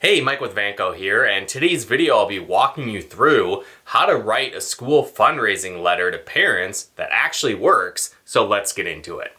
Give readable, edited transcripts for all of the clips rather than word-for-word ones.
Hey, Mike with Vanco here, and today's video I'll be walking you through how to write a school fundraising letter to parents that actually works, so let's get into it.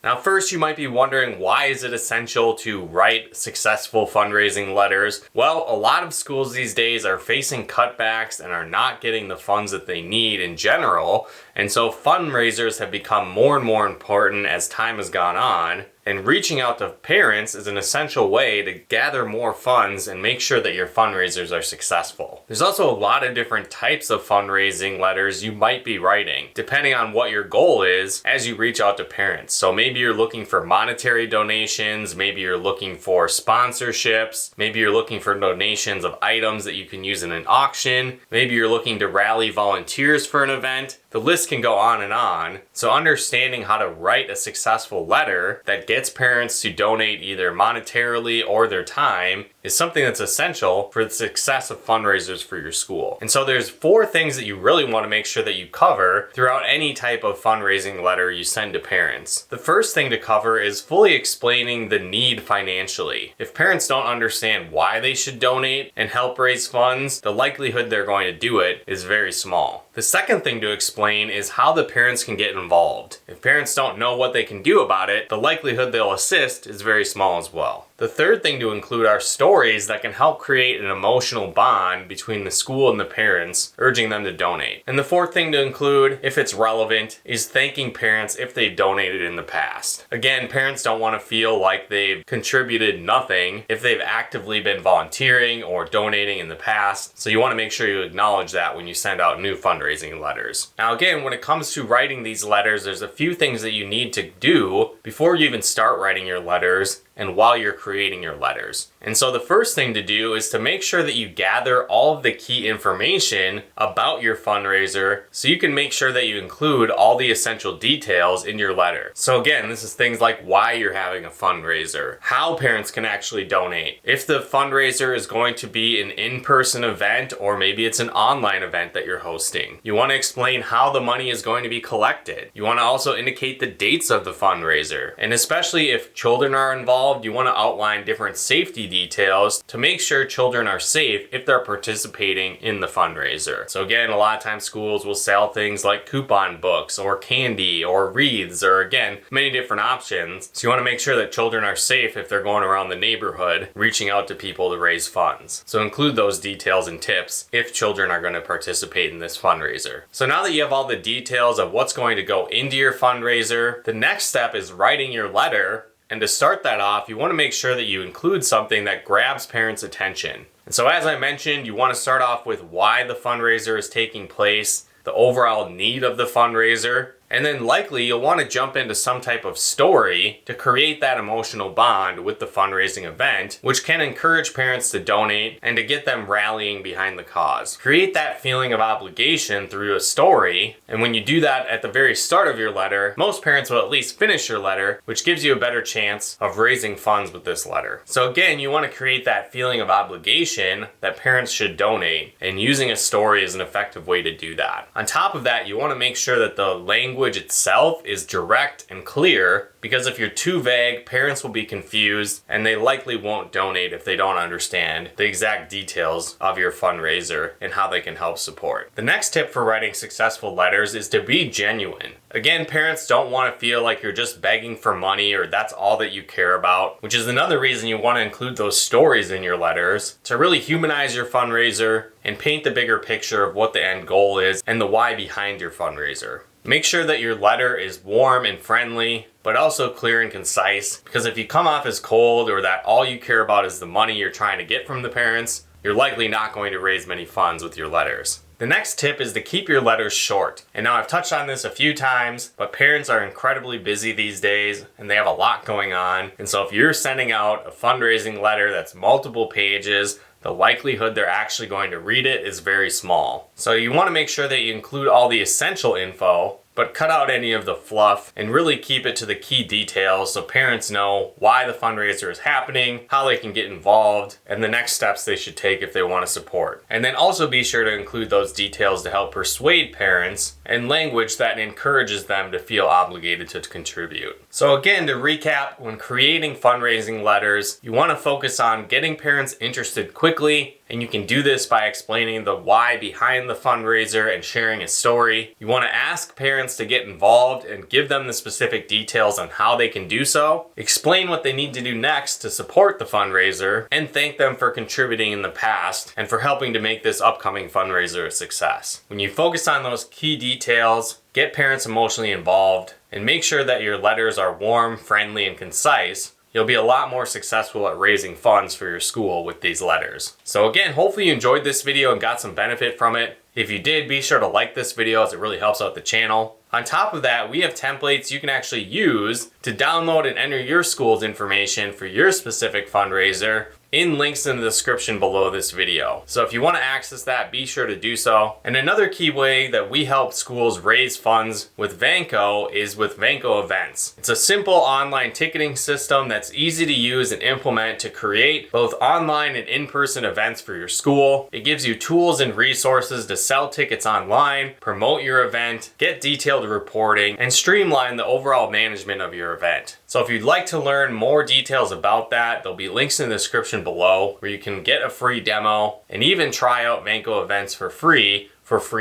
Now first you might be wondering, why is it essential to write successful fundraising letters? Well, a lot of schools these days are facing cutbacks and are not getting the funds that they need in general, and so fundraisers have become more and more important as time has gone on. And reaching out to parents is an essential way to gather more funds and make sure that your fundraisers are successful. There's also a lot of different types of fundraising letters you might be writing, depending on what your goal is as you reach out to parents. So maybe you're looking for monetary donations, maybe you're looking for sponsorships, maybe you're looking for donations of items that you can use in an auction, maybe you're looking to rally volunteers for an event. The list can go on and on. So understanding how to write a successful letter that gets parents to donate either monetarily or their time is something that's essential for the success of fundraisers for your school. And so there's 4 things that you really want to make sure that you cover throughout any type of fundraising letter you send to parents. The first thing to cover is fully explaining the need financially. If parents don't understand why they should donate and help raise funds, the likelihood they're going to do it is very small. The second thing to explain is how the parents can get involved. If parents don't know what they can do about it, the likelihood they'll assist is very small as well. The third thing to include are stories that can help create an emotional bond between the school and the parents, urging them to donate. And the fourth thing to include, if it's relevant, is thanking parents if they donated in the past. Again, parents don't want to feel like they've contributed nothing if they've actively been volunteering or donating in the past, so you want to make sure you acknowledge that when you send out new fundraising letters. Now again, when it comes to writing these letters, there's a few things that you need to do before you even start writing your letters and while you're creating your letters. And so the first thing to do is to make sure that you gather all of the key information about your fundraiser so you can make sure that you include all the essential details in your letter. So again, this is things like why you're having a fundraiser, how parents can actually donate, if the fundraiser is going to be an in-person event or maybe it's an online event that you're hosting. You want to explain how the money is going to be collected. You want to also indicate the dates of the fundraiser. And especially if children are involved, you want to outline different safety details to make sure children are safe if they're participating in the fundraiser. So again, a lot of times schools will sell things like coupon books or candy or wreaths or again, many different options. So you want to make sure that children are safe if they're going around the neighborhood reaching out to people to raise funds. So include those details and tips if children are going to participate in this fundraiser. So now that you have all the details of what's going to go into your fundraiser, the next step is writing your letter. And to start that off, you want to make sure that you include something that grabs parents' attention. And so as I mentioned, you want to start off with why the fundraiser is taking place, the overall need of the fundraiser, and then likely you'll want to jump into some type of story to create that emotional bond with the fundraising event, which can encourage parents to donate and to get them rallying behind the cause. Create that feeling of obligation through a story, and when you do that at the very start of your letter, most parents will at least finish your letter, which gives you a better chance of raising funds with this letter. So again, you want to create that feeling of obligation that parents should donate, and using a story is an effective way to do that. On top of that, you want to make sure that the language itself is direct and clear, because if you're too vague, parents will be confused and they likely won't donate if they don't understand the exact details of your fundraiser and how they can help support. The next tip for writing successful letters is to be genuine. Again, parents don't want to feel like you're just begging for money or that's all that you care about, which is another reason you want to include those stories in your letters to really humanize your fundraiser and paint the bigger picture of what the end goal is and the why behind your fundraiser. Make sure that your letter is warm and friendly, but also clear and concise, because if you come off as cold or that all you care about is the money you're trying to get from the parents, you're likely not going to raise many funds with your letters. The next tip is to keep your letters short. And now I've touched on this a few times, but parents are incredibly busy these days and they have a lot going on. And so if you're sending out a fundraising letter that's multiple pages, the likelihood they're actually going to read it is very small. So you want to make sure that you include all the essential info, but cut out any of the fluff and really keep it to the key details so parents know why the fundraiser is happening, how they can get involved, and the next steps they should take if they want to support. And then also be sure to include those details to help persuade parents and language that encourages them to feel obligated to contribute. So again, to recap, when creating fundraising letters, you want to focus on getting parents interested quickly, and you can do this by explaining the why behind the fundraiser and sharing a story. You want to ask parents to get involved and give them the specific details on how they can do so. Explain what they need to do next to support the fundraiser, and thank them for contributing in the past and for helping to make this upcoming fundraiser a success. When you focus on those key details, get parents emotionally involved, and make sure that your letters are warm, friendly, and concise, you'll be a lot more successful at raising funds for your school with these letters. So again, hopefully you enjoyed this video and got some benefit from it. If you did, be sure to like this video as it really helps out the channel. On top of that, we have templates you can actually use to download and enter your school's information for your specific fundraiser in links in the description below this video. So if you want to access that, be sure to do so. And another key way that we help schools raise funds with Vanco is with Vanco Events. It's a simple online ticketing system that's easy to use and implement to create both online and in-person events for your school. It gives you tools and resources to sell tickets online, promote your event, get detailed reporting, and streamline the overall management of your event. So if you'd like to learn more details about that, there'll be links in the description below where you can get a free demo and even try out Vanco Events for free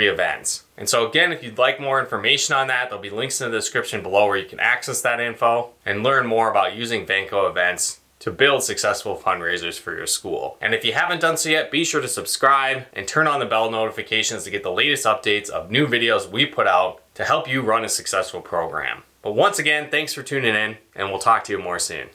events. And so again, if you'd like more information on that, there'll be links in the description below where you can access that info and learn more about using Vanco Events to build successful fundraisers for your school. And if you haven't done so yet, be sure to subscribe and turn on the bell notifications to get the latest updates of new videos we put out to help you run a successful program. But once again, thanks for tuning in, and we'll talk to you more soon.